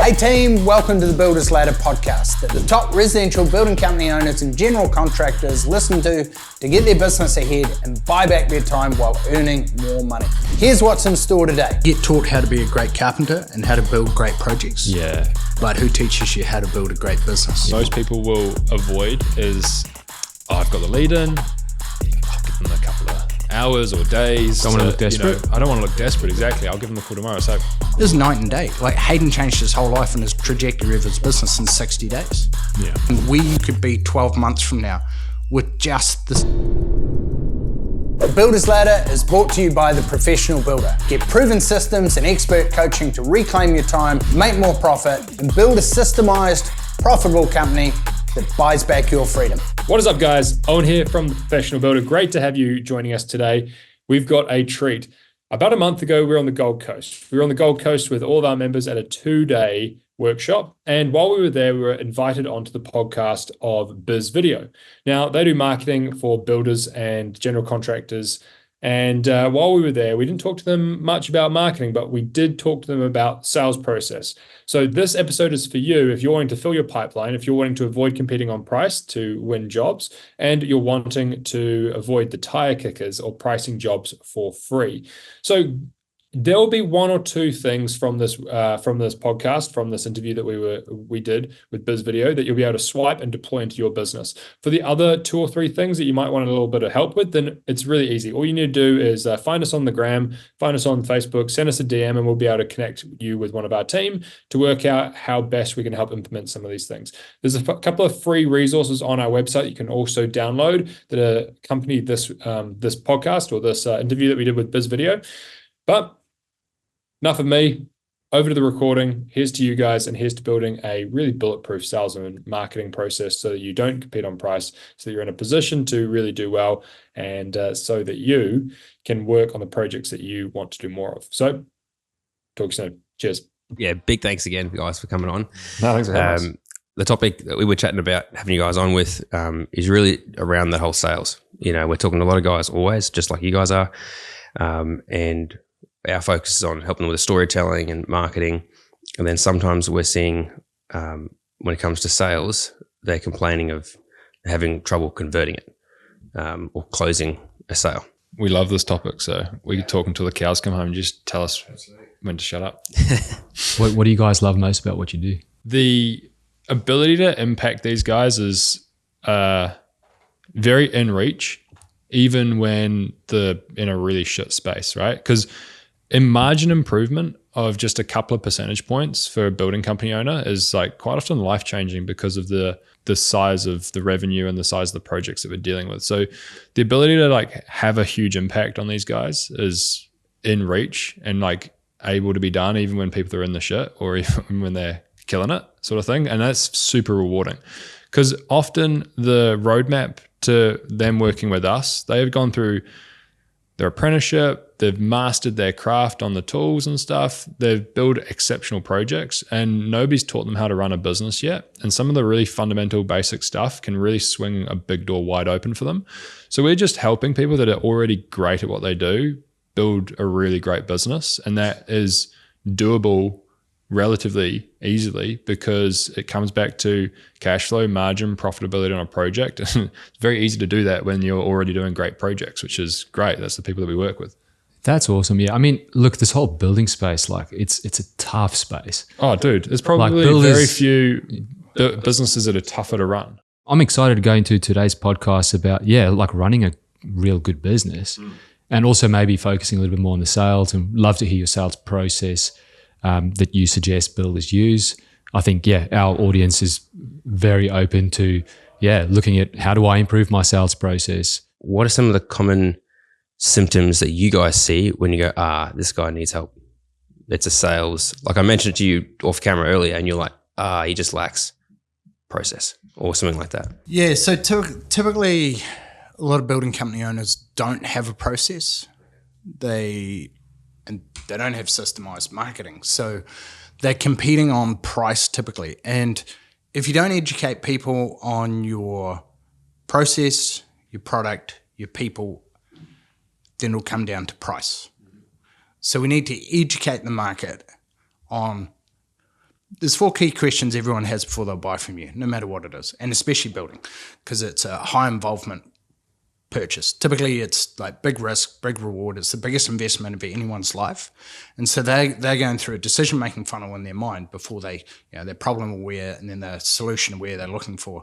Hey team, welcome to the Builders Ladder podcast that the top residential building company owners and general contractors listen to get their business ahead and buy back their time while earning more money. Here's what's in store today. Get taught how to be a great carpenter and how to build great projects. Yeah. But who teaches you how to build a great business? Most people will avoid is, I've got the lead in, I'll give them a couple of hours or days. Don't want to look desperate. I don't want to look desperate, exactly. I'll give them a call tomorrow. So this is night and day. Like Hayden changed his whole life and his trajectory of his business in 60 days. yeah. And we could be 12 months from now with just this. The Builders Ladder is brought to you by The Professional Builder. Get proven systems and expert coaching to reclaim your time, make more profit, and build a systemized, profitable company that buys back your freedom. What is up, guys? Owen here from The Professional Builder. Great to have you joining us today. We've got a treat. About a month ago, we were on the Gold Coast. We were on the Gold Coast with all of our members at a 2-day workshop. And while we were there, we were invited onto the podcast of Bizvideo. Now, they do marketing for builders and general contractors. And while we were there, we didn't talk to them much about marketing, but we did talk to them about sales process. So this episode is for you if you're wanting to fill your pipeline, if you're wanting to avoid competing on price to win jobs, and you're wanting to avoid the tire kickers or pricing jobs for free. So there will be one or two things from this podcast, from this interview that we did with Bizvideo that you'll be able to swipe and deploy into your business. For the other 2 or 3 things that you might want a little bit of help with, then it's really easy. All you need to do is find us on the gram, find us on Facebook, send us a DM, and we'll be able to connect you with one of our team to work out how best we can help implement some of these things. There's a couple of free resources on our website you can also download that accompany this podcast or this interview that we did with Bizvideo. But enough of me, over to the recording. Here's to you guys, and here's to building a really bulletproof sales and marketing process so that you don't compete on price, so that you're in a position to really do well, and so that you can work on the projects that you want to do more of. So, talk soon. Cheers. Yeah, big thanks again, guys, for coming on. No, thanks for having us. The topic that we were chatting about having you guys on with is really around that whole sales. You know, we're talking to a lot of guys always, just like you guys are, and our focus is on helping them with the storytelling and marketing. And then sometimes we're seeing, when it comes to sales, they're complaining of having trouble converting it or closing a sale. We love this topic, so we could talk until the cows come home and just tell us when to shut up. What do you guys love most about what you do? The ability to impact these guys is very in reach, even when they're in a really shit space, right? Because in margin improvement of just a couple of percentage points for a building company owner is like quite often life-changing because of the size of the revenue and the size of the projects that we're dealing with. So the ability to like have a huge impact on these guys is in reach and like able to be done even when people are in the shit or even when they're killing it sort of thing. And that's super rewarding because often the roadmap to them working with us, they have gone through their apprenticeship, they've mastered their craft on the tools and stuff, they've built exceptional projects, and nobody's taught them how to run a business yet. And some of the really fundamental basic stuff can really swing a big door wide open for them. So we're just helping people that are already great at what they do build a really great business, and that is doable relatively easily because it comes back to cash flow, margin, profitability on a project. It's very easy to do that when you're already doing great projects, which is great. That's the people that we work with. That's awesome. Yeah. I mean, look, this whole building space, like it's a tough space. Oh, dude, there's probably like very few businesses that are tougher to run. I'm excited to go into today's podcast about, like running a real good business and also maybe focusing a little bit more on the sales, and love to hear your sales process that you suggest builders use. I think, our audience is very open to, looking at how do I improve my sales process? What are some of the common symptoms that you guys see when you go, this guy needs help? It's a sales, like I mentioned to you off camera earlier, and you're like, he just lacks process or something like that. Yeah, so typically a lot of building company owners don't have a process. They don't have systemized marketing. So they're competing on price typically. And if you don't educate people on your process, your product, your people, then it'll come down to price. So we need to educate the market on there's 4 key questions everyone has before they'll buy from you, no matter what it is, and especially building, because it's a high involvement purchase. Typically, it's like big risk, big reward. It's the biggest investment of anyone's life, and so they're going through a decision-making funnel in their mind before they, they're problem aware and then the solution aware. They're looking for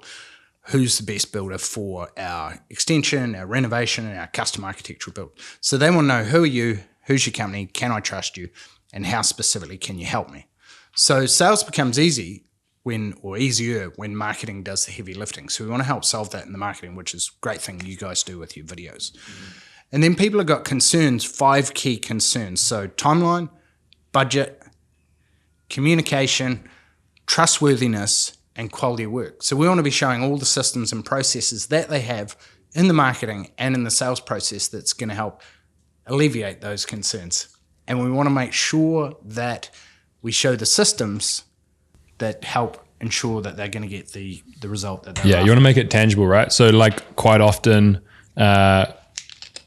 who's the best builder for our extension, our renovation, and our custom architectural build. So they want to know, who are you, who's your company, can I trust you, and how specifically can you help me? So sales becomes easier when marketing does the heavy lifting. So we want to help solve that in the marketing, which is a great thing you guys do with your videos. And then people have got concerns, 5 key concerns. So timeline, budget, communication, trustworthiness, and quality of work. So we want to be showing all the systems and processes that they have in the marketing and in the sales process that's going to help alleviate those concerns. And we want to make sure that we show the systems that help ensure that they're going to get the result that they're after. You want to make it tangible, right? So like quite often, they're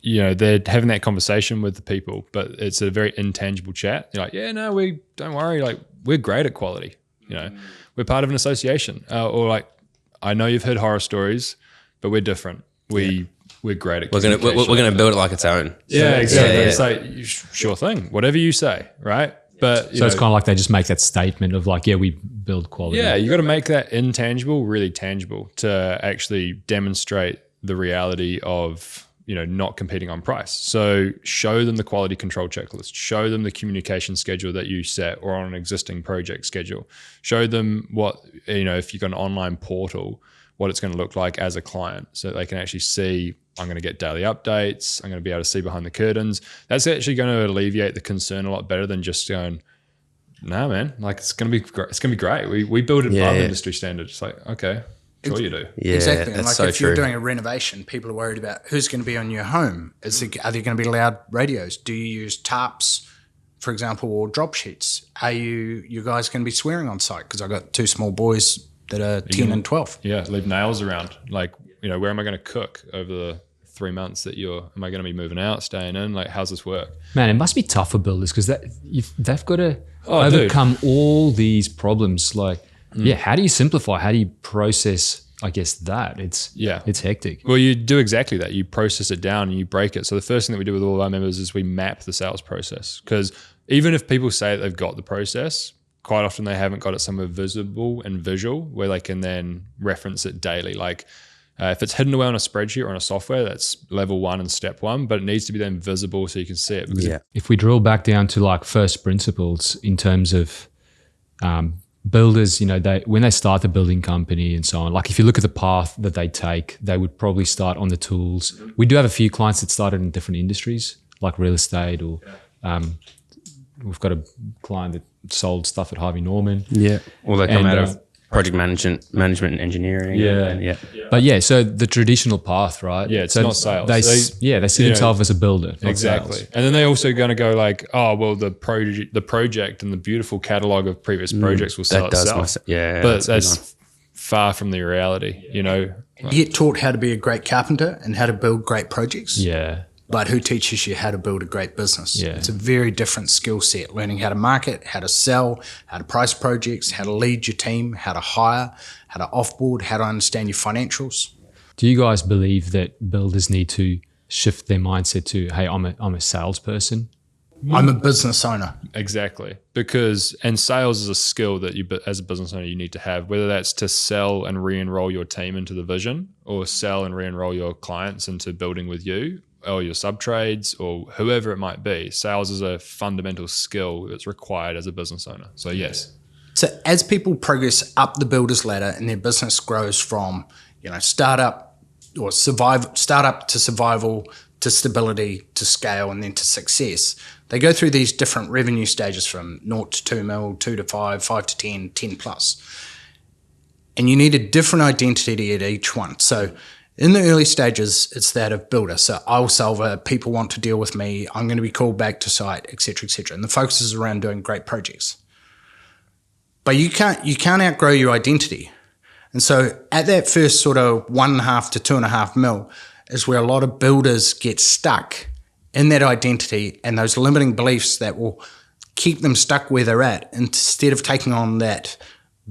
having that conversation with the people, but it's a very intangible chat. You're like, don't worry. Like, we're great at quality. We're part of an association. Or like, I know you've heard horror stories, but we're different. We're great at communication. We're gonna build it like its own. Yeah, exactly. It's like, sure thing, whatever you say, right? But so it's kind of like they just make that statement of like, we build quality. Yeah, you got to make that intangible really tangible to actually demonstrate the reality of not competing on price. So show them the quality control checklist, show them the communication schedule that you set or on an existing project schedule. Show them what, if you've got an online portal, what it's going to look like as a client, so that they can actually see, I'm going to get daily updates, I'm going to be able to see behind the curtains. That's actually going to alleviate the concern a lot better than just going, nah, man, like it's going to be great. We build it above industry standards. It's like, okay, sure you do. Yeah, exactly. And that's like so if you're true. doing a renovation, people are worried about who's going to be on your home. Are there going to be loud radios? Do you use tarps, for example, or drop sheets? Are you guys going to be swearing on site? Because I've got 2 small boys that are 10 and 12. Yeah, leave nails around. Like, where am I going to cook over the 3 months that am I going to be moving out, staying in? Like, how's this work? Man, it must be tough for builders because they've got to overcome all these problems. Like, how do you simplify? How do you process, I guess, that? It's hectic. Well, you do exactly that. You process it down and you break it. So the first thing that we do with all of our members is we map the sales process, because even if people say that they've got the process, quite often they haven't got it somewhere visible and visual where they can then reference it daily. Like if it's hidden away on a spreadsheet or on a software, that's level 1 and step 1, but it needs to be then visible so you can see it. Because if we drill back down to like first principles in terms of builders, when they start the building company and so on, like if you look at the path that they take, they would probably start on the tools. We do have a few clients that started in different industries like real estate or we've got a client that sold stuff at Harvey Norman. Yeah. Or they come out of project management and engineering. But so the traditional path, right? Yeah, it's so not sales. They see themselves as a builder. Exactly. Sales. And then they're also going to go like, oh, well, the project and the beautiful catalog of previous projects will sell itself. But that's far from the reality, You get taught how to be a great carpenter and how to build great projects. Yeah. But who teaches you how to build a great business? Yeah. It's a very different skill set, learning how to market, how to sell, how to price projects, how to lead your team, how to hire, how to offboard, how to understand your financials. Do you guys believe that builders need to shift their mindset to, hey, I'm a salesperson? I'm a business owner. Exactly. And sales is a skill that you, as a business owner, you need to have, whether that's to sell and re-enroll your team into the vision or sell and re-enroll your clients into building with you, or your sub-trades or whoever it might be. Sales is a fundamental skill that's required as a business owner. So yes. So as people progress up the builder's ladder and their business grows from, startup to survival to stability to scale and then to success, they go through these different revenue stages from 0 to 2 mil, 2 to 5, 5 to 10, 10 plus. And you need a different identity at each one. So in the early stages, it's that of builder. So I'll solver, people want to deal with me, I'm going to be called back to site, et cetera, et cetera. And the focus is around doing great projects. But you can't outgrow your identity. And so at that first sort of 1.5 to 2.5 mil is where a lot of builders get stuck in that identity and those limiting beliefs that will keep them stuck where they're at instead of taking on that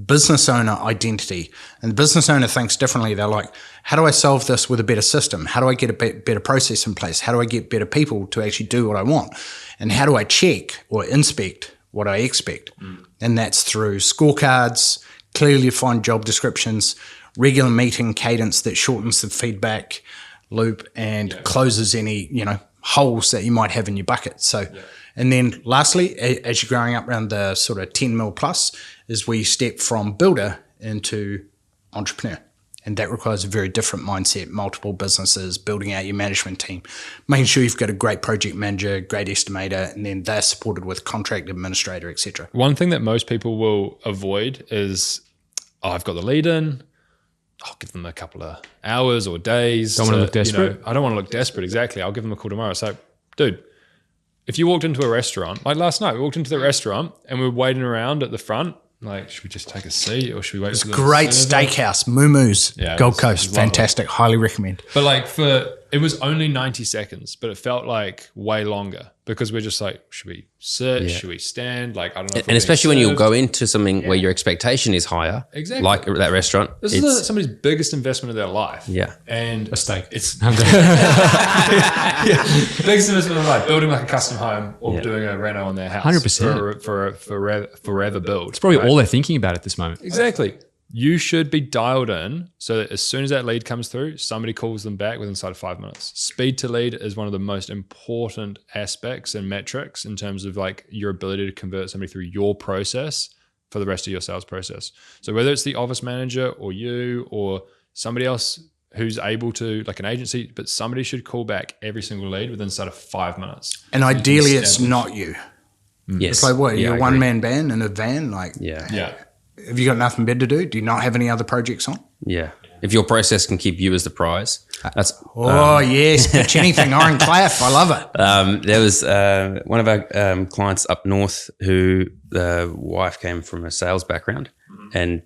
business owner identity. And the business owner thinks differently. They're like, how do I solve this with a better system? How do I get a better process in place? How do I get better people to actually do what I want? And how do I check or inspect what I expect? And that's through scorecards, clearly defined job descriptions, regular meeting cadence that shortens the feedback loop and closes any, holes that you might have in your bucket. So, and then lastly, as you're growing up around the sort of 10 mil plus, is where you step from builder into entrepreneur. And that requires a very different mindset, multiple businesses, building out your management team, making sure you've got a great project manager, great estimator, and then they're supported with contract administrator, etc. One thing that most people will avoid is, I've got the lead in, I'll give them a couple of hours or days. Don't want to look desperate. I don't want to look desperate, exactly. I'll give them a call tomorrow. So, dude, if you walked into a restaurant, like last night, we walked into the restaurant and we were waiting around at the front, like, should we just take a seat or should we wait for the great server? Steakhouse, Moo Moo's, Gold Coast, lovely. fantastic, highly recommend. But like it was only 90 seconds, but it felt like way longer because we're just like, should we sit? Should we stand? Like, I don't know. And especially when you go into something where your expectation is higher, Exactly. like that restaurant. This is somebody's biggest investment of their life. Yeah. And A steak. It's biggest investment of their life, building like a custom home or doing a reno on their house. 100%. For a forever build. It's probably all they're thinking about at this moment. Exactly. You should be dialed in so that as soon as that lead comes through, somebody calls them back within inside of 5 minutes. Speed to lead is one of the most important aspects and metrics in terms of like your ability to convert somebody through your process for the rest of your sales process. So whether it's the office manager or you or somebody else who's able to, like an agency, but somebody should call back every single lead within inside of 5 minutes. And ideally, it's not you. Yes. It's like, what, you're I a agree. one-man band in a van? Like, Yeah. have you got nothing better to do? Do you not have any other projects on? Yeah. If your process can keep you as the prize, that's Yes, pitch anything, Ironclaf. I love it. there was one of our clients up north who the wife came from a sales background, and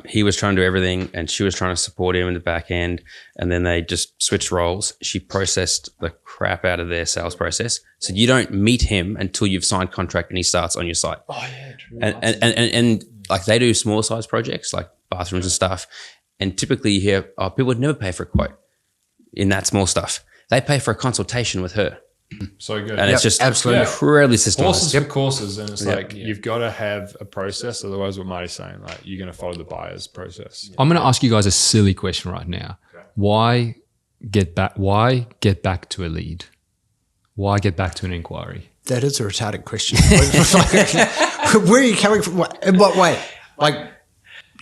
he was trying to do everything, and she was trying to support him in the back end, and then they just switched roles. She processed the crap out of their sales process, so you don't meet him until you've signed contract and he starts on your site. Oh yeah, true. And like they do small size projects like bathrooms and stuff, and typically you hear, people would never pay for a quote in that small stuff. They pay for a consultation with her. So good. And it's just absolutely. incredibly systematic. Horses for courses, and it's like you've got to have a process. Otherwise, what Marty's saying, like you're going to follow the buyer's process. I'm going to ask you guys a silly question right now. Okay. Why get back to a lead? Why get back to an inquiry? That is a retarded question. Where are you coming from? In what way? Like,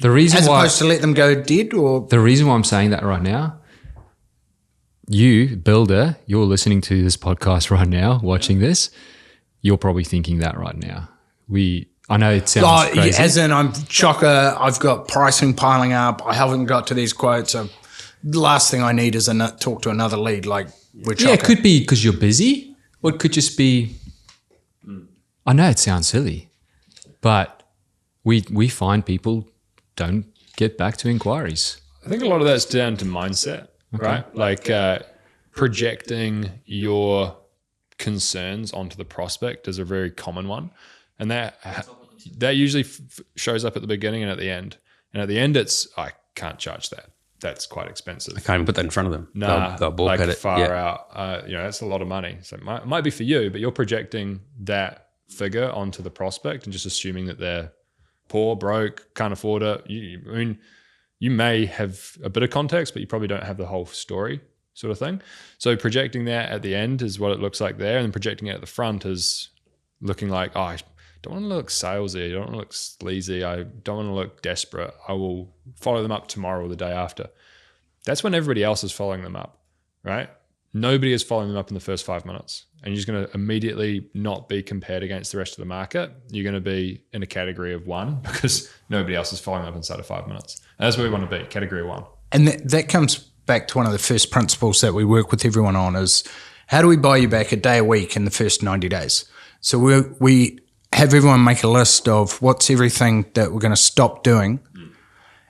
The reason as why opposed to let them go dead, or the reason why I'm saying that right now, you builder, you're listening to this podcast right now, watching this, you're probably thinking that right now. I know it sounds crazy. as in I'm chocker. I've got pricing piling up. I haven't got to these quotes. So the last thing I need is talk to another lead. Like we're chocker. Yeah, it could be because you're busy, or it could just be. I know it sounds silly, but we find people don't get back to inquiries. I think a lot of that's down to mindset, right? Like projecting your concerns onto the prospect is a very common one, and that usually shows up at the beginning and at the end. And at the end, it's I can't charge that. That's quite expensive. I can't even put that in front of them. Nah, they'll balk like at it. far Yeah. out. That's a lot of money. So it might be for you, but you're projecting that figure onto the prospect and just assuming that they're poor, broke, can't afford it. You may have a bit of context, but you probably don't have the whole story, sort of thing. So projecting that at the end is what it looks like there, and then projecting it at the front is looking like, I don't want to look salesy, I don't want to look sleazy, I don't want to look desperate. I will follow them up tomorrow or the day after. That's when everybody else is following them up, right? Nobody is following them up in the first 5 minutes. And you're just going to immediately not be compared against the rest of the market. You're going to be in a category of one because nobody else is following up inside of 5 minutes. And that's where we want to be, category one. And that comes back to one of the first principles that we work with everyone on is how do we buy you back a day a week in the first 90 days? So we have everyone make a list of what's everything that we're going to stop doing.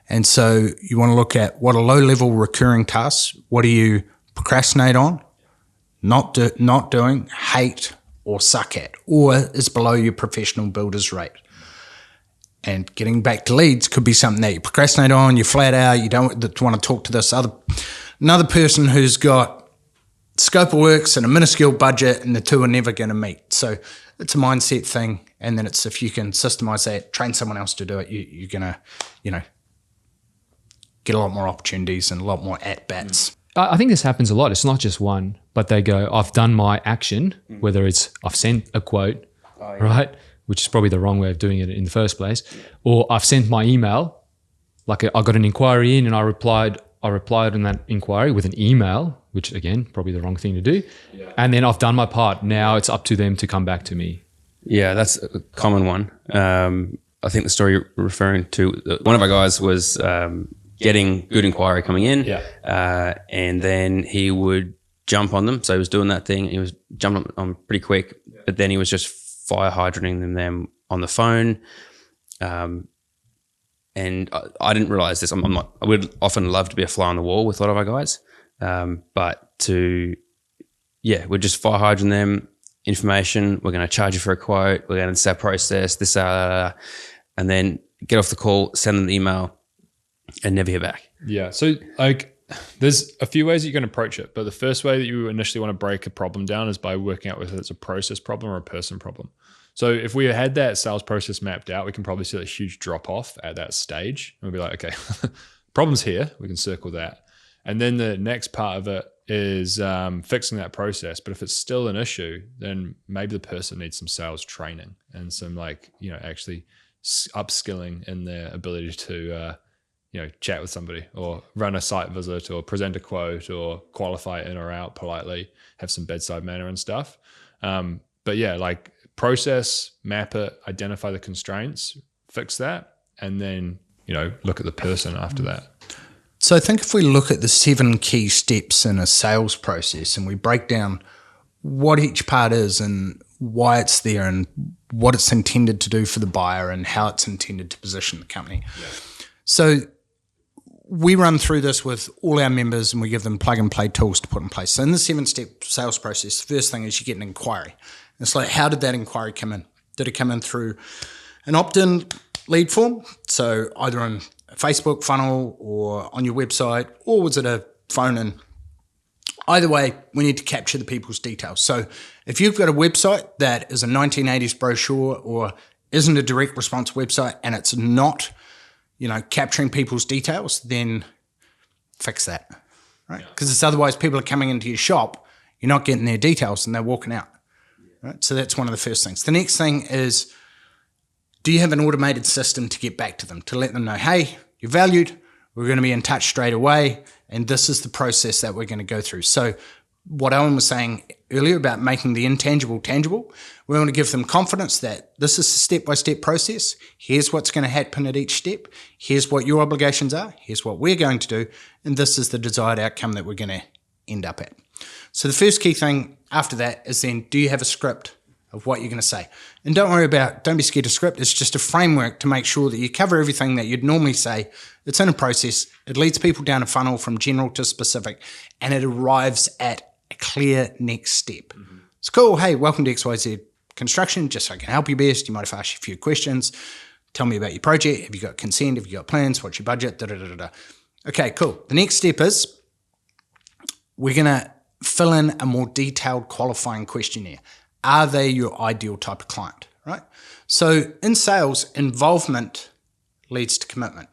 And so you want to look at what are low-level recurring tasks. What do you procrastinate on, not doing, hate, or suck at or is below your professional builder's rate. And getting back to leads could be something that you procrastinate on, you're flat out, you don't want to talk to this another person who's got scope of works and a minuscule budget, and the two are never going to meet. So it's a mindset thing. And then it's, if you can systemize that, train someone else to do it, you're going to, get a lot more opportunities and a lot more at-bats. I think this happens a lot. It's not just one, but they go, I've done my action, whether it's I've sent a quote, right? Which is probably the wrong way of doing it in the first place. Or I've sent my email, like I got an inquiry in and I replied on that inquiry with an email, which again, probably the wrong thing to do. Yeah. And then I've done my part. Now it's up to them to come back to me. Yeah, that's a common one. I think the story you're referring to, one of our guys was getting good inquiry coming in, and then he would jump on them. So he was doing that thing. He was jumping on pretty quick, but then he was just fire hydranting them on the phone. And I didn't realize this. I would often love to be a fly on the wall with a lot of our guys, but we're just fire hydrant them. Information, we're going to charge you for a quote, we're going to set process, and then get off the call, send them the email, and never hear back. Yeah. So like there's a few ways that you can approach it, but the first way that you initially want to break a problem down is by working out whether it's a process problem or a person problem. So if we had that sales process mapped out, we can probably see a huge drop off at that stage. And we'll be like, okay, problem's here. We can circle that. And then the next part of it is fixing that process. But if it's still an issue, then maybe the person needs some sales training and some actually upskilling in their ability to chat with somebody or run a site visit or present a quote or qualify in or out politely, have some bedside manner and stuff. But yeah, like process, map it, identify the constraints, fix that, and then, look at the person after that. So I think if we look at the 7 key steps in a sales process and we break down what each part is and why it's there and what it's intended to do for the buyer and how it's intended to position the company. Yeah. So we run through this with all our members and we give them plug and play tools to put in place. So in the 7-step sales process, the first thing is you get an inquiry. It's like, how did that inquiry come in? Did it come in through an opt-in lead form? So either on a Facebook funnel or on your website, or was it a phone in? Either way, we need to capture the people's details. So if you've got a website that is a 1980s brochure or isn't a direct response website and it's not, capturing people's details, then fix that, right? Because it's otherwise people are coming into your shop, you're not getting their details and they're walking out, right? So that's one of the first things. The next thing is, do you have an automated system to get back to them, to let them know, hey, you're valued, we're going to be in touch straight away, and this is the process that we're going to go through. So what Owen was saying earlier about making the intangible tangible, we want to give them confidence that this is a step-by-step process. Here's what's going to happen at each step. Here's what your obligations are. Here's what we're going to do. And this is the desired outcome that we're going to end up at. So the first key thing after that is then, do you have a script of what you're going to say? And don't be scared of script. It's just a framework to make sure that you cover everything that you'd normally say. It's in a process. It leads people down a funnel from general to specific, and it arrives at a clear next step. Mm-hmm. It's cool. Hey, welcome to XYZ Construction. Just so I can help you best, you might have asked you a few questions. Tell me about your project. Have you got consent? Have you got plans? What's your budget? Okay, cool. The next step is we're going to fill in a more detailed qualifying questionnaire. Are they your ideal type of client, right? So in sales, involvement leads to commitment.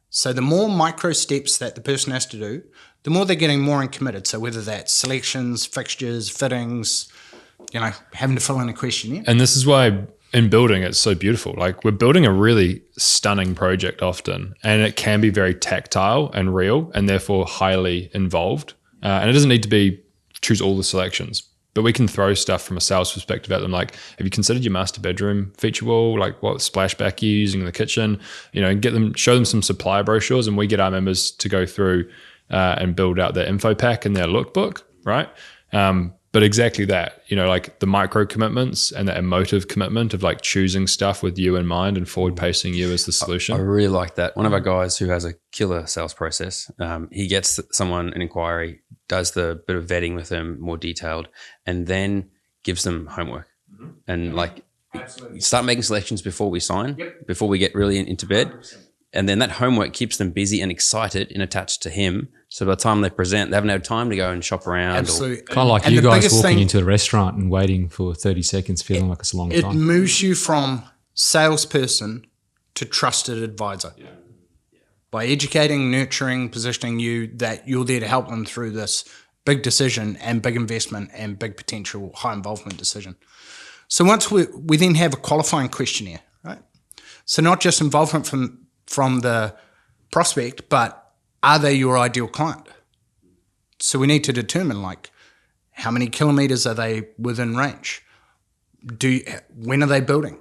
So the more micro steps that the person has to do, the more they're getting more and committed. So whether that's selections, fixtures, fittings, having to fill in a questionnaire. And this is why in building it's so beautiful. Like we're building a really stunning project often, and it can be very tactile and real and therefore highly involved. And it doesn't need to choose all the selections, but we can throw stuff from a sales perspective at them. Like, have you considered your master bedroom feature wall? Like what splashback you're using in the kitchen? Show them some supplier brochures, and we get our members to go through and build out their info pack and their lookbook, right? But exactly that, like the micro commitments and the emotive commitment of like choosing stuff with you in mind and forward pacing you as the solution. I really like that. One of our guys who has a killer sales process, he gets someone an inquiry, does the bit of vetting with them more detailed, and then gives them homework. And like, start making selections before we sign, before we get really into bed. 100%. And then that homework keeps them busy and excited and attached to him. So by the time they present, they haven't had time to go and shop around. Absolutely. Kind of like you guys walking into a restaurant and waiting for 30 seconds, feeling like it's a long time. It moves you from salesperson to trusted advisor. Yeah. By educating, nurturing, positioning you that you're there to help them through this big decision and big investment and big potential high involvement decision. So once we then have a qualifying questionnaire, right? So not just involvement from the prospect, but are they your ideal client? So we need to determine, like, how many kilometers are they within range? When are they building?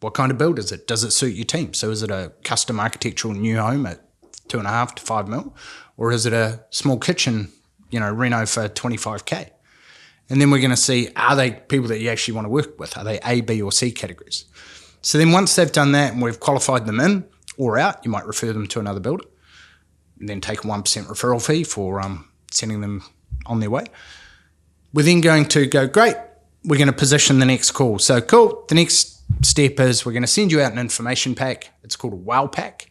What kind of build is it? Does it suit your team? So is it a custom architectural new home at 2.5 to 5 mil? Or is it a small kitchen, reno for 25K? And then we're going to see, are they people that you actually want to work with? Are they A, B, or C categories? So then once they've done that and we've qualified them in or out, you might refer them to another builder and then take a 1% referral fee for sending them on their way. We're then going to go, great, we're going to position the next call. So cool, the next step is we're going to send you out an information pack. It's called a wow pack.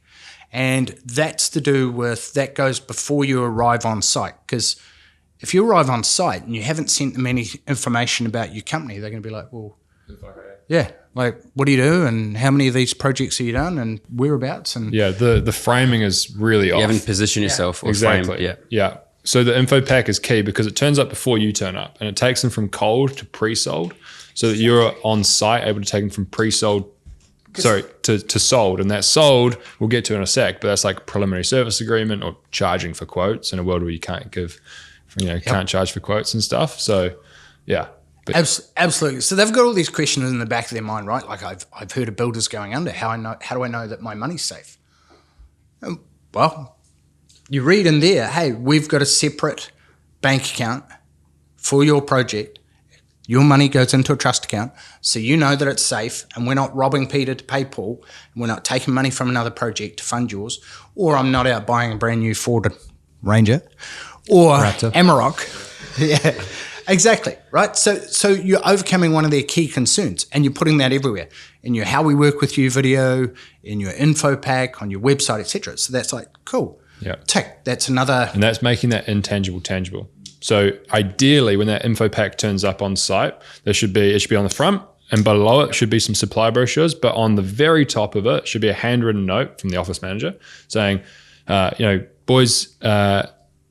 And that's to do with, that goes before you arrive on site. Because if you arrive on site and you haven't sent them any information about your company, they're going to be like, well, yeah, like, what do you do and how many of these projects have you done and whereabouts? And yeah, the framing is really off. You haven't positioned yourself or exactly. framed. Yeah. So the info pack is key because it turns up before you turn up and it takes them from cold to pre-sold so that you're on site able to take them from pre-sold to sold. And that sold we'll get to in a sec, but that's like a preliminary service agreement or charging for quotes in a world where you can't can't charge for quotes and stuff. So yeah. Absolutely. So they've got all these questions in the back of their mind, right? Like I've heard of builders going under. How do I know that my money's safe? Well, you read in there, hey, we've got a separate bank account for your project. Your money goes into a trust account, so you know that it's safe, and we're not robbing Peter to pay Paul, and we're not taking money from another project to fund yours, or I'm not out buying a brand new Ford Ranger or Raptor. Amarok. Yeah. Exactly, right? So you're overcoming one of their key concerns and you're putting that everywhere in your How We Work With You video, in your info pack, on your website, etc. So that's like, cool. Yeah. Tick, that's another. And that's making that intangible tangible. So ideally when that info pack turns up on site, it should be on the front and below it should be some supply brochures, but on the very top of it should be a handwritten note from the office manager saying, boys,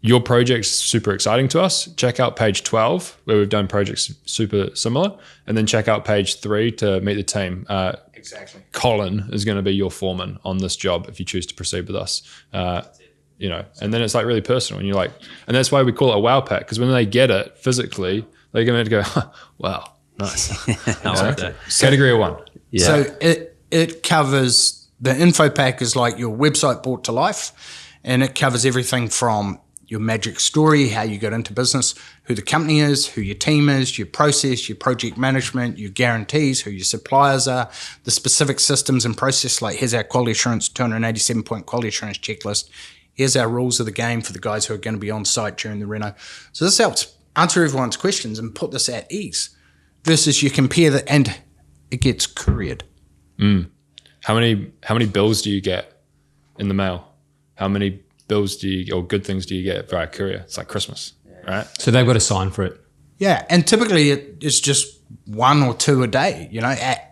your project's super exciting to us. Check out page 12 where we've done projects super similar, and then check out page 3 to meet the team. Exactly. Colin is going to be your foreman on this job if you choose to proceed with us. And then it's like really personal, and you're like, and that's why we call it a wow pack, because when they get it physically, they're going to go, wow, nice. I like that. Category 1. Yeah. So it covers, the info pack is like your website brought to life, and it covers everything from your magic story, how you got into business, who the company is, who your team is, your process, your project management, your guarantees, who your suppliers are, the specific systems and process, like here's our quality assurance, 287-point quality assurance checklist. Here's our rules of the game for the guys who are going to be on site during the reno. So this helps answer everyone's questions and put this at ease versus you compare that and it gets couriered. How many bills do you get in the mail? How many bills or good things do you get via courier? It's like Christmas, right? So they've got to sign for it. Yeah, and typically it's just 1 or 2 a day,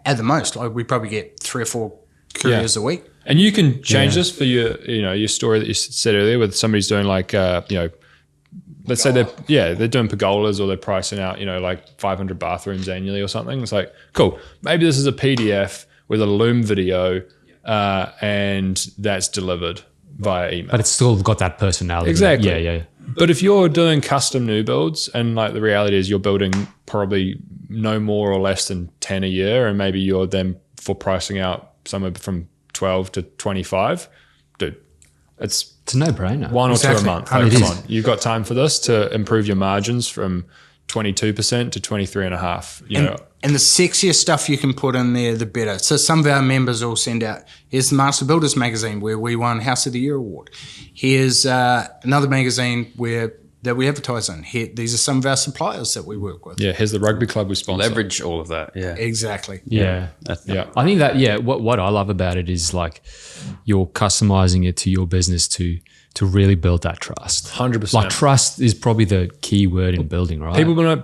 at the most. Like we probably get 3 or 4 couriers a week. And you can change this for your story that you said earlier, with somebody's doing like, let's say they're doing pergolas or they're pricing out, like 500 bathrooms annually or something. It's like, cool, maybe this is a PDF with a Loom video and that's delivered via email. But it's still got that personality. Exactly. Yeah. But if you're doing custom new builds, and like the reality is you're building probably no more or less than 10 a year, and maybe you're then for pricing out somewhere from 12 to 25, dude, it's a no-brainer. 1 or 2 a month. Like, It come is. on, you've got time for this to improve your margins from 22% to 23.5%. And the sexier stuff you can put in there, the better. So some of our members will send out, here's the Master Builders magazine where we won House of the Year award. Here's another magazine where that we advertise on. Here, these are some of our suppliers that we work with. Yeah, here's the rugby club we sponsor. Leverage all of that. Yeah. Exactly. Yeah. Yeah. I think that, what I love about it is like you're customizing it to your business to really build that trust. 100%. Like trust is probably the key word in building, right?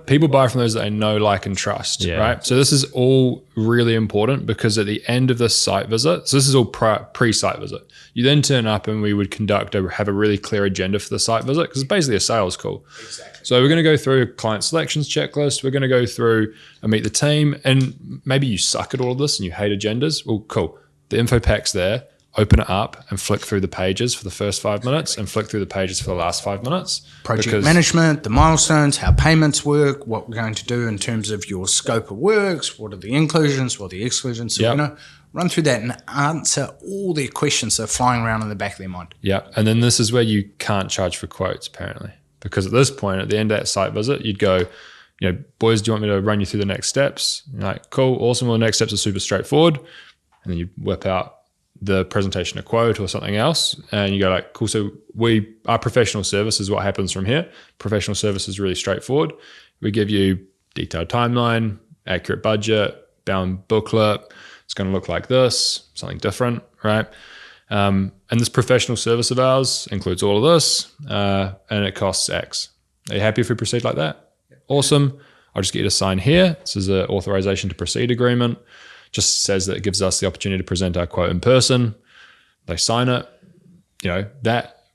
People buy from those that they know, like, and trust, right? So this is all really important because at the end of the site visit, so this is all pre-site visit, you then turn up and we would have a really clear agenda for the site visit because it's basically a sales call. Exactly. So we're going to go through a client selections checklist. We're going to go through and meet the team. And maybe you suck at all of this and you hate agendas. Well, cool. The info pack's there. Open it up and flick through the pages for the first 5 minutes and flick through the pages for the last 5 minutes. Project management, the milestones, how payments work, what we're going to do in terms of your scope of works, what are the inclusions, what are the exclusions. So we're going to run through that and answer all their questions that are flying around in the back of their mind. Yeah. And then this is where you can't charge for quotes, apparently. Because at this point, at the end of that site visit, you'd go, boys, do you want me to run you through the next steps? You're like, cool, awesome. Well, the next steps are super straightforward. And then you whip out the presentation, a quote or something else. And you go like, cool. So our professional service is what happens from here. Professional service is really straightforward. We give you detailed timeline, accurate budget, bound booklet. It's going to look like this, something different, right? And this professional service of ours includes all of this, and it costs X. Are you happy if we proceed like that? Awesome. I'll just get you to sign here. This is an authorization to proceed agreement. Just says that it gives us the opportunity to present our quote in person. They sign it. That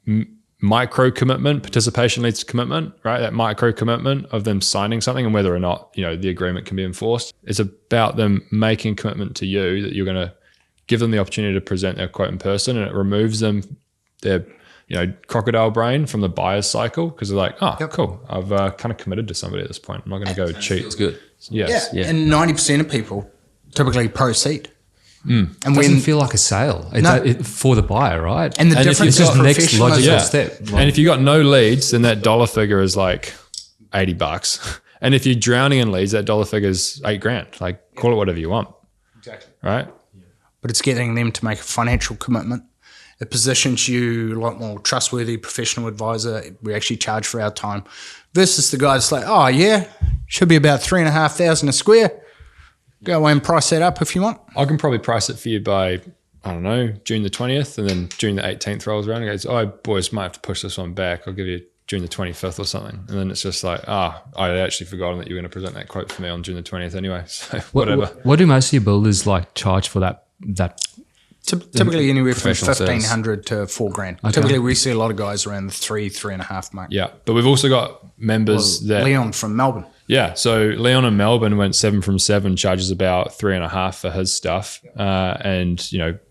micro commitment, participation leads to commitment, right? That micro commitment of them signing something and whether or not, the agreement can be enforced. It's about them making a commitment to you that you're going to give them the opportunity to present their quote in person, and it removes them their crocodile brain from the buyer's cycle because they're like, cool, I've kind of committed to somebody at this point. I'm not going to go cheat. Feels good. Yes. Yeah. And 90% of people typically proceed. And it doesn't feel like a sale for the buyer, right? And the difference is the next logical step. And if you got no leads, then that dollar figure is like $80. And if you're drowning in leads, that dollar figure is $8,000. Like, call it whatever you want. Exactly. Right? But it's getting them to make a financial commitment. It positions you a lot more trustworthy, professional advisor. We actually charge for our time versus the guy that's like, oh yeah, should be about $3,500 a square. Go away and price that up if you want. I can probably price it for you by, I don't know, June the 20th, and then June the 18th rolls around and goes, oh, boys, might have to push this one back. I'll give you June the 25th or something. And then it's just like, I had actually forgotten that you were going to present that quote for me on June the 20th anyway. So whatever. What do most of your builders like charge for that? Typically anywhere from $1,500 to $4,000. Okay. Typically we see a lot of guys around the 3.5 mark. Yeah, but we've also got members that Leon from Melbourne. Yeah, so Leon in Melbourne went 7 from 7, charges about 3.5 for his stuff, and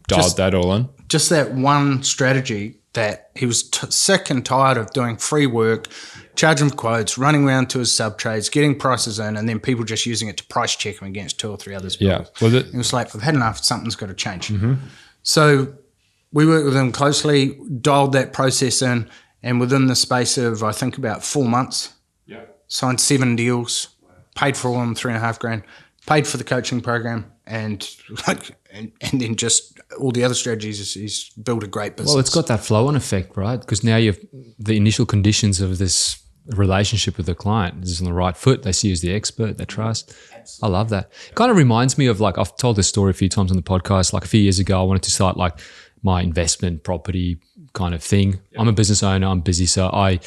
dialed that all in. Just that one strategy that he was sick and tired of doing free work, charging quotes, running around to his sub trades, getting prices in, and then people just using it to price check him against 2 or 3 others. Yeah, it was like, I've had enough. Something's got to change. Mm-hmm. So we worked with him closely, dialed that process in, and within the space of I think about 4 months. Signed 7 deals, paid for all of them $3,500, paid for the coaching program, and then just all the other strategies. He's built a great business. Well, it's got that flow-on effect, right? Because now you've the initial conditions of this relationship with the client is on the right foot. They see you as the expert, they trust. Absolutely. I love that. It kind of reminds me of I've told this story a few times on the podcast. Like a few years ago, I wanted to start my investment property kind of thing. Yep. I'm a business owner. I'm busy, so I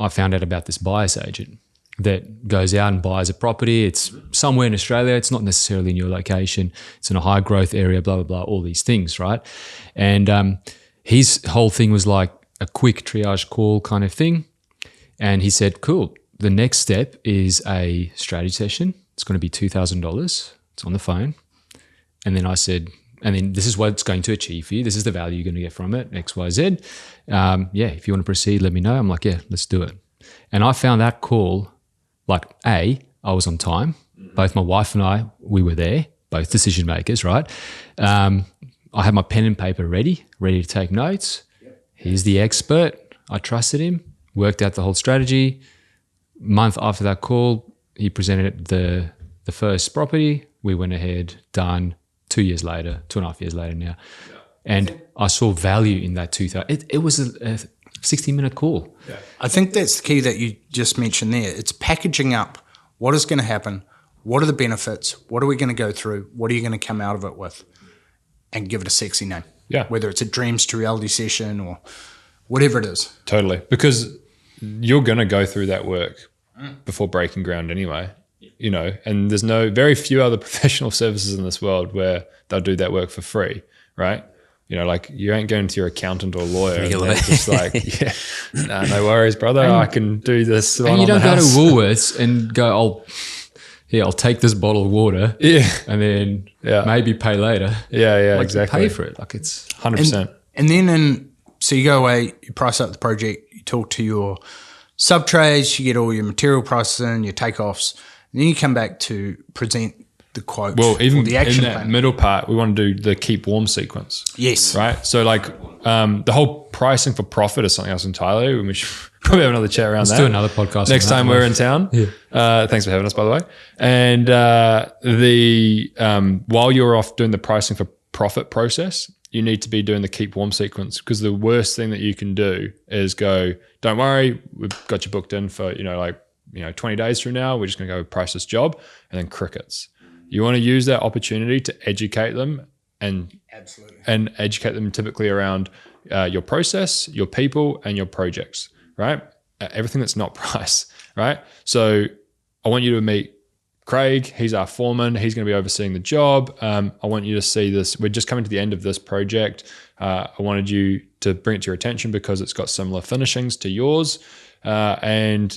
found out about this buyer's agent that goes out and buys a property. It's somewhere in Australia. It's not necessarily in your location. It's in a high growth area, blah, blah, blah, all these things, right? And his whole thing was like a quick triage call kind of thing. And he said, cool, the next step is a strategy session. It's going to be $2,000. It's on the phone. And then I said, and then this is what it's going to achieve for you. This is the value you're going to get from it, X, Y, Z. If you want to proceed, let me know. I'm like, yeah, let's do it. And I found that call, I was on time. Both my wife and I, we were there, both decision makers, right? I had my pen and paper ready to take notes. He's the expert. I trusted him, worked out the whole strategy. Month after that call, he presented the first property. We went ahead, done. 2 years later, 2.5 years later now. Yeah. And I saw value in that 2,000. It was a 60-minute call. I think that's the key that you just mentioned there. It's packaging up what is going to happen, what are the benefits, what are we going to go through, what are you going to come out of it with, and give it a sexy name. Yeah. Whether it's a dreams to reality session or whatever it is. Totally. Because you're going to go through that work before breaking ground anyway, you know, and there's very few other professional services in this world where they'll do that work for free, right? You know, like you ain't going to your accountant or lawyer and they're just like, yeah, no worries, brother. I can do this. And you don't go to Woolworths and go, I'll take this bottle of water, and then maybe pay later. Yeah, like exactly. You pay for it, like it's 100%. And then so you go away, you price out the project, you talk to your sub trades, you get all your material prices in, your takeoffs, and then you come back to present the quote. Well, even the action in that plan. middle part, we want to do the keep warm sequence. Yes. Right. So like the whole pricing for profit is something else entirely. We should probably have another chat around that. Let's do another podcast next time we're in town. Yeah. Thanks for having us, by the way. And while you're off doing the pricing for profit process, you need to be doing the keep warm sequence, because the worst thing that you can do is go, don't worry, we've got you booked in for 20 days from now. We're just going to go price this job, and then crickets. You want to use that opportunity to educate them and educate them typically around your process, your people, and your projects, right? Everything that's not price, right? So I want you to meet Craig. He's our foreman. He's going to be overseeing the job. I want you to see this. We're just coming to the end of this project. I wanted you to bring it to your attention because it's got similar finishings to yours. And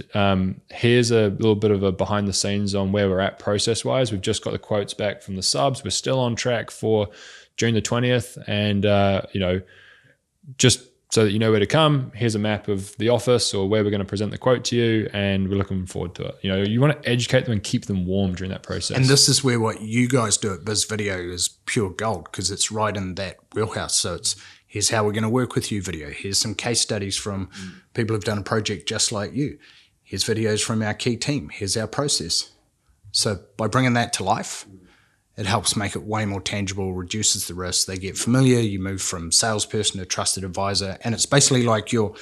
here's a little bit of a behind the scenes on where we're at process wise. We've just got the quotes back from the subs. We're still on track for June the 20th. And, just so that you know where to come, here's a map of the office or where we're going to present the quote to you. And we're looking forward to it. You want to educate them and keep them warm during that process. And this is where what you guys do at Bizvideo is pure gold, because it's right in that wheelhouse. So it's, here's how we're going to work with you video. Here's some case studies from people who've done a project just like you. Here's videos from our key team. Here's our process. So by bringing that to life, it helps make it way more tangible, reduces the risk. They get familiar. You move from salesperson to trusted advisor. And it's basically like you're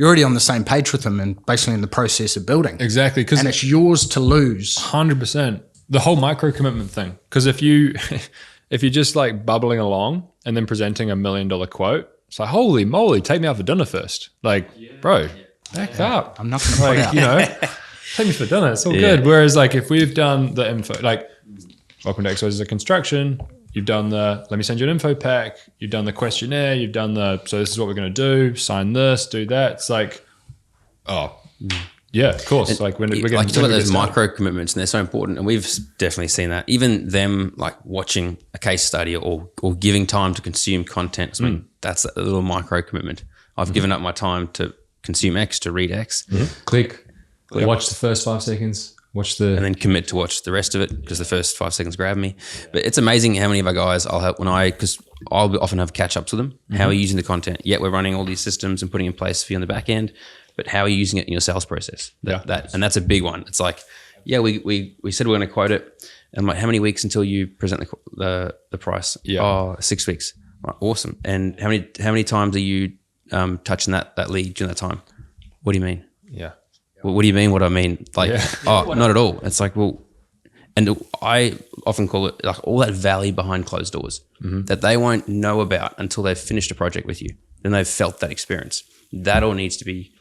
already on the same page with them and basically in the process of building. Exactly. And it's yours to lose. 100%. The whole micro commitment thing. Because if you're just like bubbling along and then presenting $1 million quote, it's like, holy moly, take me out for dinner first. Like, bro, back up. I'm not going to put out. Take me for dinner. It's all good. Whereas like if we've done the info, like welcome to XYZ a construction, you've done let me send you an info pack, you've done the questionnaire, you've done so this is what we're going to do, sign this, do that. It's like, yeah, of course. Like we're getting like you talk about those micro commitments, and they're so important. And we've definitely seen that. Even them like watching a case study or giving time to consume content. I mean, that's a little micro commitment. I've given up my time to consume X, to read X. Click, watch the first 5 seconds, and then commit to watch the rest of it because the first 5 seconds grab me. But it's amazing how many of our guys I'll help because I'll often have catch-ups with them. How are you using the content? Yet we're running all these systems and putting in place for you on the back end, but how are you using it in your sales process? And that's a big one. It's like, we said we're going to quote it. And I'm like, how many weeks until you present the price? Oh, 6 weeks. Right, awesome. And how many times are you touching that lead during that time? What do you mean? Yeah. Well, what do you mean? What I mean? Like, not at all. It's like, well, and I often call it like all that valley behind closed doors that they won't know about until they've finished a project with you. Then they've felt that experience. That all needs to be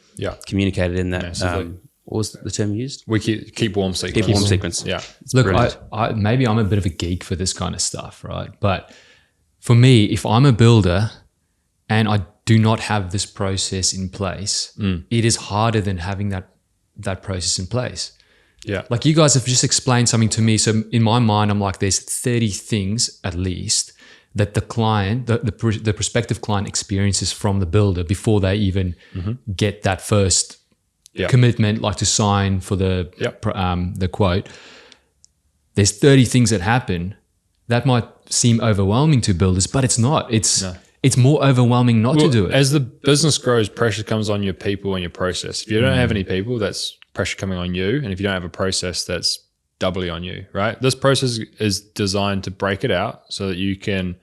communicated in that. What was the term used? We keep warm sequence. Keep warm sequence. Yeah. Look, maybe I'm a bit of a geek for this kind of stuff, right? But for me, if I'm a builder and I do not have this process in place, it is harder than having that process in place. Yeah. Like you guys have just explained something to me. So in my mind, I'm like, there's 30 things at least that the client, the prospective client experiences from the builder before they even get that first commitment, like to sign for the quote. There's 30 things that happen that might seem overwhelming to builders, but it's not. It's more overwhelming not to do it. As the business grows, pressure comes on your people and your process. If you don't have any people, that's pressure coming on you. And if you don't have a process, that's doubly on you, right? This process is designed to break it out so that you can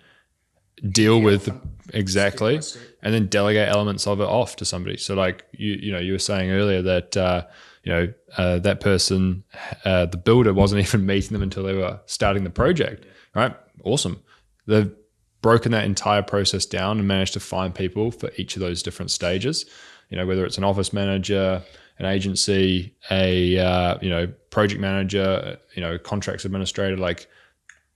deal with exactly, and then delegate elements of it off to somebody. So like you were saying earlier that that person, the builder, wasn't even meeting them until they were starting the project. Right? Awesome. They've broken that entire process down and managed to find people for each of those different stages. Whether it's an office manager, an agency, a project manager, contracts administrator, like.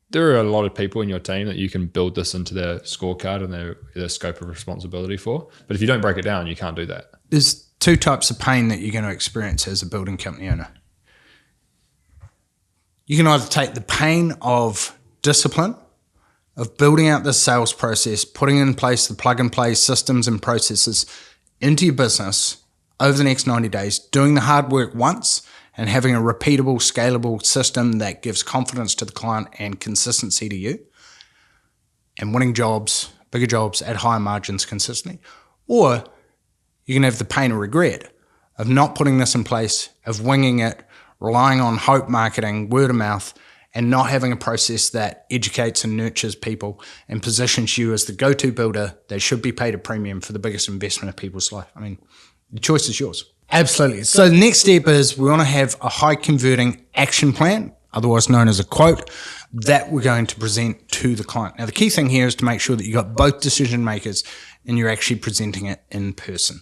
There are a lot of people in your team that you can build this into their scorecard and their scope of responsibility for. But if you don't break it down, you can't do that. There's two types of pain that you're going to experience as a building company owner. You can either take the pain of discipline, of building out the sales process, putting in place the plug-and-play systems and processes into your business over the next 90 days, doing the hard work once, and having a repeatable, scalable system that gives confidence to the client and consistency to you, and winning jobs, bigger jobs at higher margins consistently. Or you can have the pain of regret of not putting this in place, of winging it, relying on hope marketing, word of mouth, and not having a process that educates and nurtures people and positions you as the go-to builder that should be paid a premium for the biggest investment of people's life. I mean, the choice is yours. Absolutely. So the next step is we want to have a high converting action plan, otherwise known as a quote, that we're going to present to the client. Now, the key thing here is to make sure that you've got both decision makers and you're actually presenting it in person.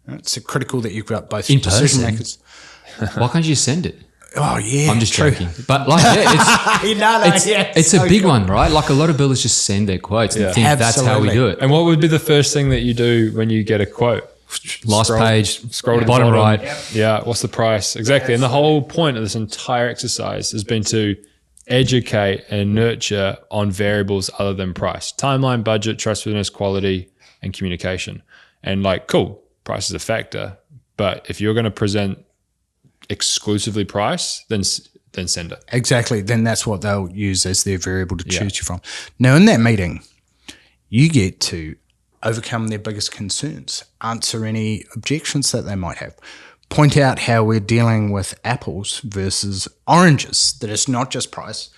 It's critical that you've got both decision makers. Why can't you send it? Oh, yeah. I'm just joking. But it's a big one, right? Like a lot of builders just send their quotes and think that's how we do it. And what would be the first thing that you do when you get a quote? Last page, scroll to the bottom right. Yeah, what's the price? Exactly. And the whole point of this entire exercise has been to educate and nurture on variables other than price: timeline, budget, trustworthiness, quality, and communication. And like, cool, price is a factor, but if you're going to present exclusively price, then send it. Exactly. Then that's what they'll use as their variable to choose you from. Now, in that meeting, you get to overcome their biggest concerns, answer any objections that they might have, point out how we're dealing with apples versus oranges, that it's not just price.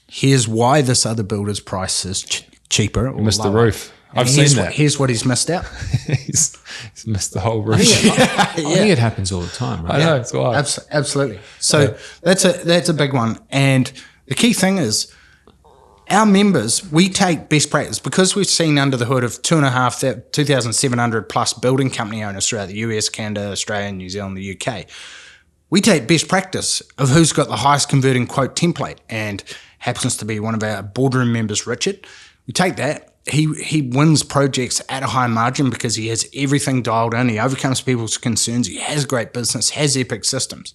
Here's why this other builder's price is cheaper. Or missed lower. The roof. I've seen that. Here's what he's missed out. he's missed the whole roof. I think it happens all the time, right? I know, it's wild. Absolutely. So that's a big one. And the key thing is, our members, we take best practice because we've seen under the hood of 2,700 plus building company owners throughout the US, Canada, Australia, New Zealand, the UK. We take best practice of who's got the highest converting quote template, and happens to be one of our boardroom members, Richard. We take that. He wins projects at a high margin because he has everything dialed in. He overcomes people's concerns. He has great business, has epic systems.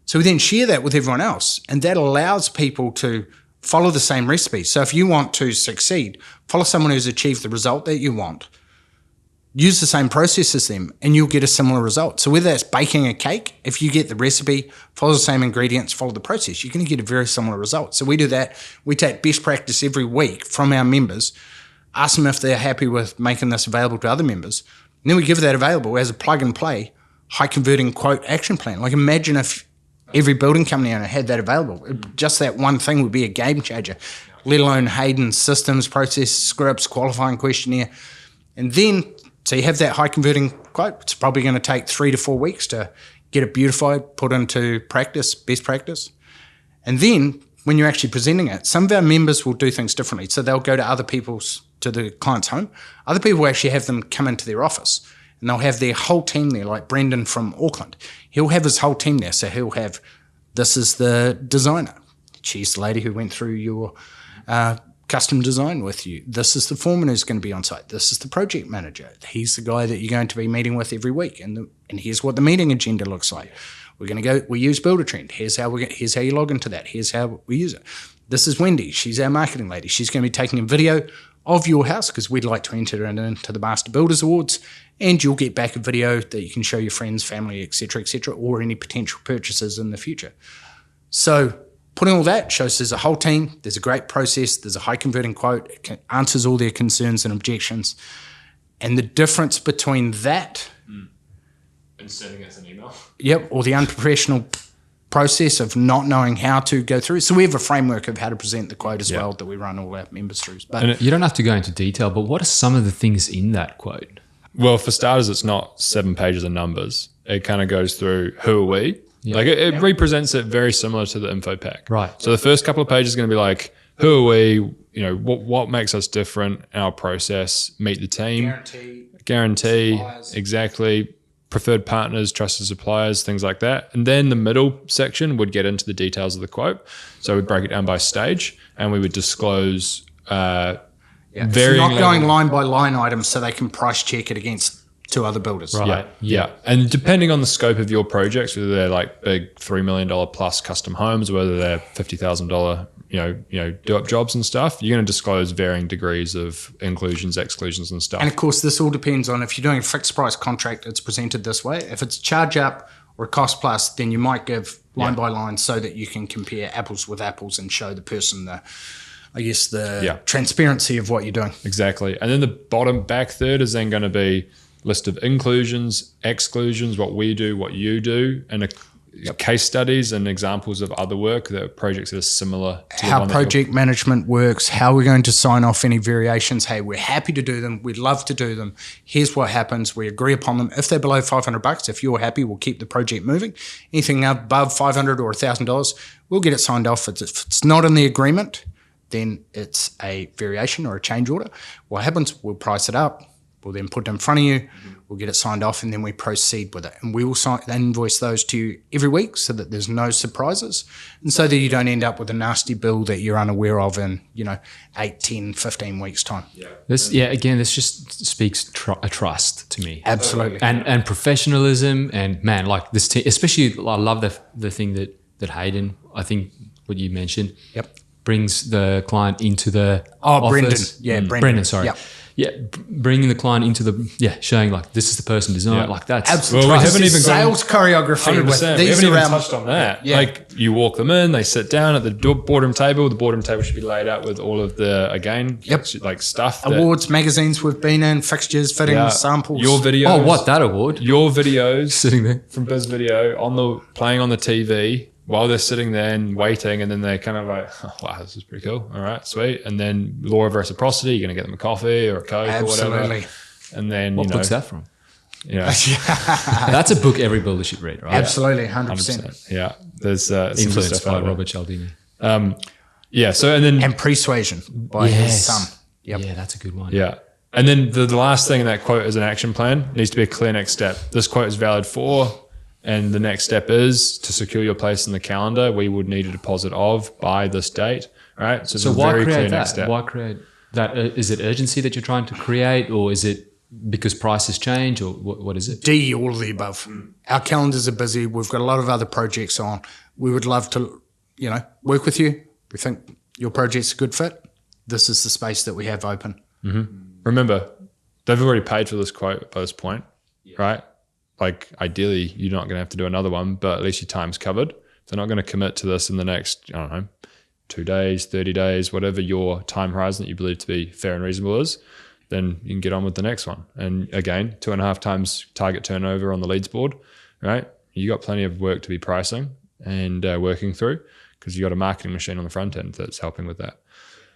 So we then share that with everyone else, and that allows people to follow the same recipe. So if you want to succeed, follow someone who's achieved the result that you want. Use the same process as them and you'll get a similar result. So whether that's baking a cake, if you get the recipe, follow the same ingredients, follow the process, you're going to get a very similar result. So we do that. We take best practice every week from our members, ask them if they're happy with making this available to other members. And then we give that available as a plug and play, high converting quote action plan. Like imagine if every building company owner had that available. Just that one thing would be a game changer, let alone Hayden's systems, process, scripts, qualifying questionnaire. And then, so you have that high converting quote. It's probably going to take 3 to 4 weeks to get it beautified, put into practice, best practice. And then when you're actually presenting it, some of our members will do things differently. So they'll go to to the client's home. Other people will actually have them come into their office. And they'll have their whole team there, like Brendan from Auckland. He'll have his whole team there. So he'll have, this is the designer. She's the lady who went through your custom design with you. This is the foreman who's going to be on site. This is the project manager. He's the guy that you're going to be meeting with every week. And here's what the meeting agenda looks like. We're going to go, we use Builder Trend. Here's how you log into that. Here's how we use it. This is Wendy. She's our marketing lady. She's going to be taking a video of your house because we'd like to enter it into the Master Builders Awards, and you'll get back a video that you can show your friends, family, etc., or any potential purchases in the future. So putting all that shows there's a whole team, there's a great process, there's a high converting quote, it answers all their concerns and objections. And the difference between that and sending us an email. Yep, or the unprofessional process of not knowing how to go through. So we have a framework of how to present the quote as well that we run all our members through. But You don't have to go into detail, but what are some of the things in that quote? Well, for starters, it's not 7 pages of numbers. It kind of goes through who are we. Like it represents it very similar to the info pack. Right. So the first couple of pages is going to be like, who are we? What makes us different? Our process, meet the team, guarantee, suppliers. exactly. Preferred partners, trusted suppliers, things like that. And then the middle section would get into the details of the quote. So we'd break it down by stage, and we would disclose so varying not going level- line by line items so they can price check it against 2 other builders. Yeah, yeah. And depending on the scope of your projects, whether they're like big $3 million plus custom homes, or whether they're $50,000, do-up jobs and stuff, you're going to disclose varying degrees of inclusions, exclusions, and stuff. And of course, this all depends on if you're doing a fixed price contract, it's presented this way. If it's charge up or a cost plus, then you might give line by line so that you can compare apples with apples and show the person the transparency of what you're doing. Exactly. And then the bottom back third is then going to be list of inclusions, exclusions, what we do, what you do, and case studies and examples of other work, that projects that are similar to the How one that project management works, how we're going to sign off any variations. Hey, we're happy to do them. We'd love to do them. Here's what happens. We agree upon them. If they're below $500, if you're happy, we'll keep the project moving. Anything above $500 or $1,000, we'll get it signed off. If it's not in the agreement, then it's a variation or a change order. What happens, we'll price it up. We'll then put it in front of you. We'll get it signed off, and then we proceed with it. And we will invoice those to you every week so that there's no surprises, and so that you don't end up with a nasty bill that you're unaware of in 8, 10, 15 weeks time. This just speaks a trust to me. Absolutely. And professionalism, and man, like this team, especially I love the thing that Hayden, I think what you mentioned, brings the client into the office. Brendan, sorry. Yep. Yeah, bringing the client into showing like this is the person design, like that's Absolutely. Well, we haven't even sales choreography with 100%. We these haven't even around. touched on that. Yeah. Like you walk them in, they sit down at the boardroom table. The boardroom table should be laid out with all of the like stuff. Awards, magazines we've been in, fixtures, fittings, samples. Your videos. Oh, what, that award? Your videos Sitting there. from Bizvideo playing on the TV while they're sitting there and waiting, and then they're kind of like, oh, wow, this is pretty cool. All right, sweet. And then law of reciprocity, you're going to get them a coffee or a Coke or whatever. Absolutely. And then, What book's that from? Yeah. That's a book every builder should read, right? Absolutely, 100%. 100%. Yeah. There's some good Influenced stuff by out there. Robert Cialdini. Yeah. So, and then, And Persuasion by his son. Yep. Yeah, that's a good one. yeah. And then the last thing in that quote is an action plan. It needs to be a clear next step. This quote is valid for, and the next step is to secure your place in the calendar. We would need a deposit of by this date, right? So, it's So a why very clear create next that? step. Why create that? Is it urgency that you're trying to create, or is it because prices change, or what is it? D, all of the above. Our calendars are busy. We've got a lot of other projects on. We would love to, work with you. We think your project's a good fit. This is the space that we have open. Remember, they've already paid for this quote by this point, right? Like ideally, you're not going to have to do another one, but at least your time's covered. They're not going to commit to this in the next, 2 days, 30 days, whatever your time horizon that you believe to be fair and reasonable is. Then you can get on with the next one. And again, 2.5 times target turnover on the leads board, right? You got plenty of work to be pricing and working through, because you got a marketing machine on the front end that's helping with that.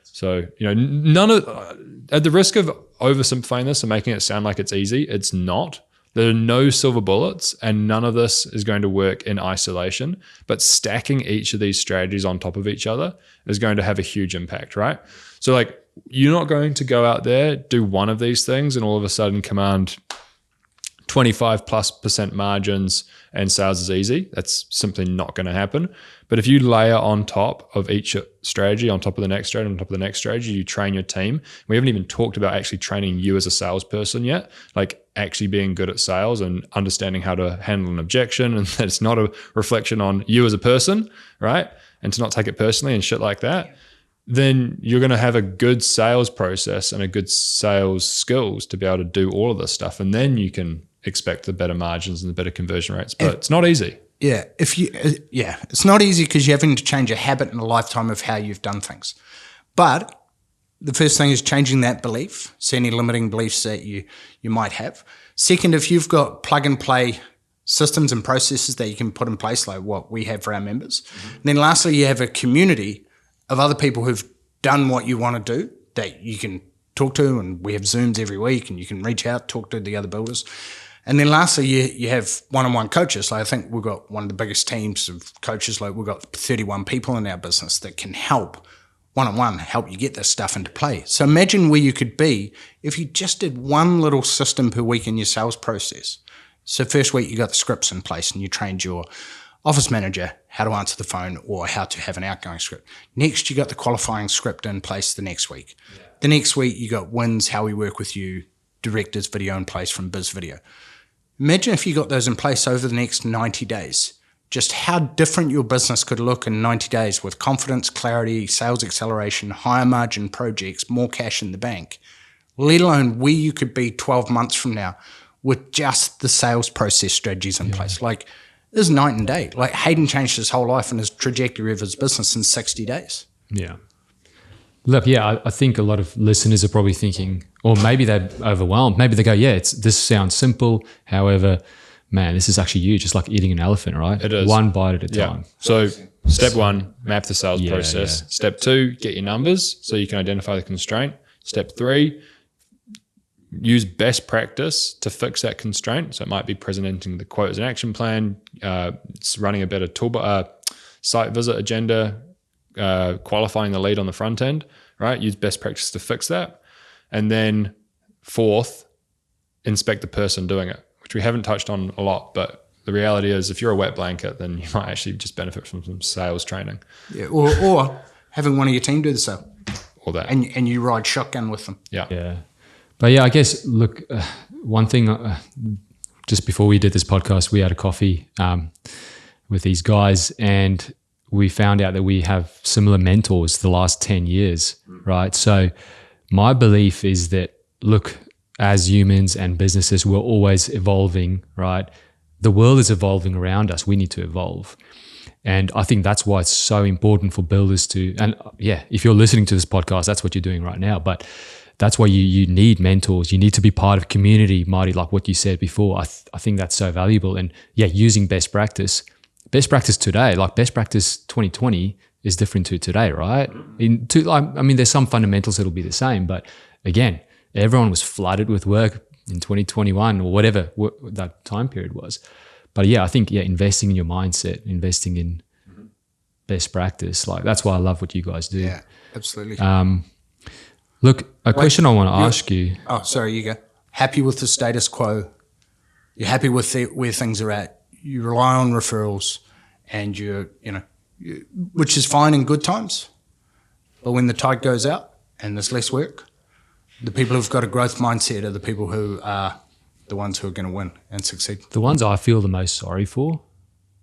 So, none of, at the risk of oversimplifying this and making it sound like it's easy, it's not. There are no silver bullets, and none of this is going to work in isolation, but stacking each of these strategies on top of each other is going to have a huge impact, right? So like, you're not going to go out there, do one of these things and all of a sudden command 25+% margins and sales is easy. That's simply not going to happen. But if you layer on top of each strategy, on top of the next strategy, on top of the next strategy, you train your team. We haven't even talked about actually training you as a salesperson yet, like actually being good at sales and understanding how to handle an objection, and that it's not a reflection on you as a person, right? And to not take it personally and shit like that. Then you're going to have a good sales process and a good sales skills to be able to do all of this stuff. And then you can expect the better margins and the better conversion rates. But it's not easy. Yeah, it's not easy because you're having to change a habit in a lifetime of how you've done things. But the first thing is changing that belief, so any limiting beliefs that you might have. Second, if you've got plug and play systems and processes that you can put in place, like what we have for our members. And then lastly, you have a community of other people who've done what you want to do that you can talk to, and we have Zooms every week and you can reach out, talk to the other builders. And then lastly, you have one-on-one coaches. Like I think we've got one of the biggest teams of coaches. Like we've got 31 people in our business that can help one-on-one, help you get this stuff into play. So imagine where you could be if you just did one little system per week in your sales process. So first week you got the scripts in place and you trained your office manager how to answer the phone or how to have an outgoing script. Next, you got the qualifying script in place the next week. Yeah. The next week you got wins, how we work with you, director's video in place from Bizvideo. Imagine if you got those in place over the next 90 days, just how different your business could look in 90 days with confidence, clarity, sales acceleration, higher margin projects, more cash in the bank, let alone where you could be 12 months from now with just the sales process strategies in place. Like, this is night and day. Like, Hayden changed his whole life and his trajectory of his business in 60 days. Yeah. Look, I think a lot of listeners are probably thinking, or maybe they're overwhelmed. Maybe they go, this sounds simple. However, man, this is actually huge. It's like eating an elephant, right? It is. One bite at a time. So step one, map the sales process. Yeah. Step two, get your numbers so you can identify the constraint. Step three, use best practice to fix that constraint. So it might be presenting the quote as an action plan, it's running a better site visit agenda, qualifying the lead on the front end, right? Use best practice to fix that. And then fourth, inspect the person doing it, which we haven't touched on a lot, but the reality is if you're a wet blanket, then you might actually just benefit from some sales training. Yeah, or having one of your team do the sale. Or that. And you ride shotgun with them. Yeah. But I guess, look, one thing, just before we did this podcast, we had a coffee with these guys and we found out that we have similar mentors the last 10 years, right? So my belief is that, look, as humans and businesses, we're always evolving, right? The world is evolving around us. We need to evolve. And I think that's why it's so important for builders to, and if you're listening to this podcast, that's what you're doing right now. But that's why you need mentors. You need to be part of a community, Marty, like what you said before. I think that's so valuable. And using best practice today, like best practice 2020 is different to today, right? There's some fundamentals that'll be the same, but again, everyone was flooded with work in 2021 or whatever that time period was. But I think investing in your mindset, investing in best practice, like that's why I love what you guys do. Yeah, absolutely. Look, question I want to ask you. Oh, sorry, you go. Happy with the status quo. You're happy with where things are at. You rely on referrals and which is fine in good times. But when the tide goes out and there's less work, the people who've got a growth mindset are the people who are the ones who are going to win and succeed. The ones I feel the most sorry for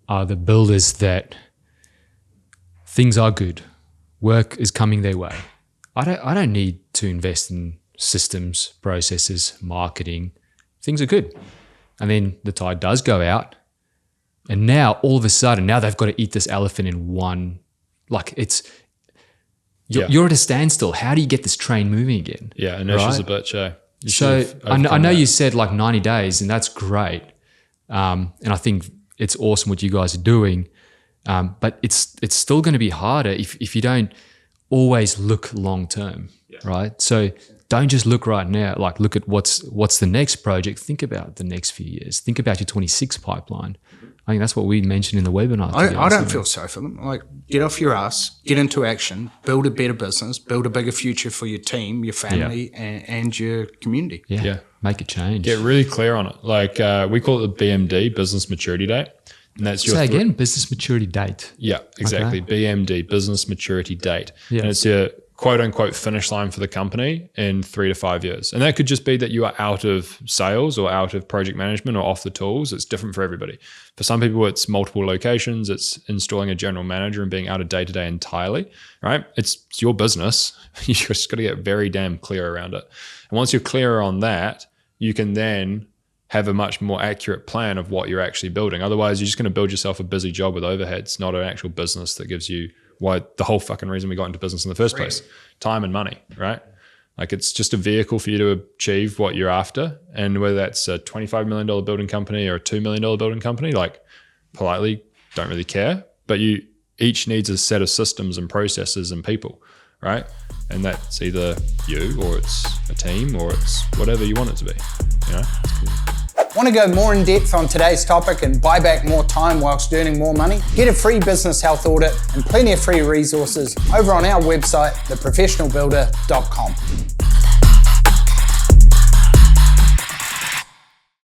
are the builders that things are good. Work is coming their way. I don't need to invest in systems, processes, marketing. Things are good. And then the tide does go out. And now all of a sudden, they've got to eat this elephant in one, you're at a standstill. How do you get this train moving again? Yeah, inertia's a bitch, eh? So I know you said 90 days and that's great. And I think it's awesome what you guys are doing. But it's still going to be harder if you don't always look long term, right? So don't just look right now. Like look at what's the next project. Think about the next few years. Think about your 26 pipeline. I think that's what we mentioned in the webinar. I don't feel sorry for them. Like, get off your ass, get into action, build a better business, build a bigger future for your team, your family, and your community. Yeah, make a change. Get really clear on it. Like we call it the BMD, business maturity date. And that's your again, business maturity date. Yeah, exactly. Okay. BMD, business maturity date. Yeah. And it's your quote unquote finish line for the company in 3 to 5 years. And that could just be that you are out of sales or out of project management or off the tools. It's different for everybody. For some people, it's multiple locations. It's installing a general manager and being out of day-to-day entirely, right? It's your business. You just got to get very damn clear around it. And once you're clearer on that, you can then have a much more accurate plan of what you're actually building. Otherwise, you're just going to build yourself a busy job with overheads, not an actual business that gives you the whole fucking reason we got into business in the first place, time and money, right? Like it's just a vehicle for you to achieve what you're after. And whether that's a $25 million building company or a $2 million building company, like politely don't really care, but you each needs a set of systems and processes and people, right? And that's either you or it's a team or it's whatever you want it to be, you know? Want to go more in depth on today's topic and buy back more time whilst earning more money? Get a free business health audit and plenty of free resources over on our website, theprofessionalbuilder.com.